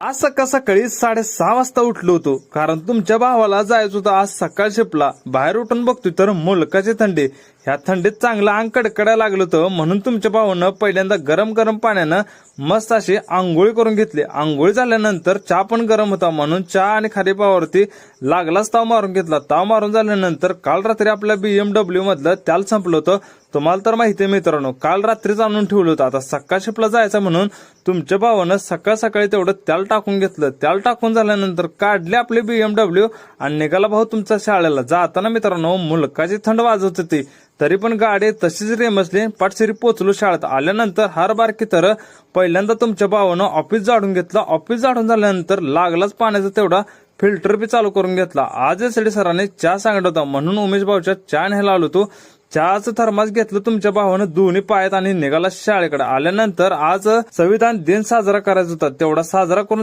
आज सकाळी 6:30 वाजता उठलो होतो, कारण तुमच्या भावाला जायचं होतं आज सकाळ शिपला. बाहेर उठून बघतोय तर मुलकाची थंडी. ह्या थंडीत चांगलं अंग कडकडायला लागलं होतं, म्हणून तुमच्या भावानं पहिल्यांदा गरम गरम पाण्यानं मस्त अशी आंघोळी करून घेतली. आंघोळी झाल्यानंतर चहा पण गरम होता, म्हणून चहा आणि खारी पावावरती लागलाच ताव मारून घेतला. ताव मारून झाल्यानंतर काल रात्री आपल्या BMW मधलं त्याला संपलं होतं. तुम्हाला तर माहिती आहे मित्रांनो, काल रात्रीच आणून ठेवलं होतं. आता सकाळ शिपला जायचं म्हणून तुमच्या भावानं सकाळी तेवढं त्याला टाकून घेतलं. त्याला टाकून झाल्यानंतर काढले आपले BMW आणि निघाला भाऊ तुमच्या शाळेला. जाताना मित्रांनो मुलकाची थंड वाजत होती, तरी पण गाडी तशीच रेमसली. पाटशिरी पोचलो. शाळेत आल्यानंतर हार बारकी तर पहिल्यांदा तुमच्या भावानं ऑफिस झाडून घेतलं. ऑफिस झाडून झाल्यानंतर लागलाच पाण्याचा तेवढा फिल्टर बी चालू करून घेतला. आज एसडी सरांनी चहा सांगत होता, म्हणून उमेश भाऊच्या चहा न्यायला आलो होतो. चहाचं थर्मास घेतलं तुमच्या भावानं दोन्ही पायात आणि निघाला शाळेकडे. आल्यानंतर आज संविधान दिन साजरा करायचा होता, तेवढा साजरा करून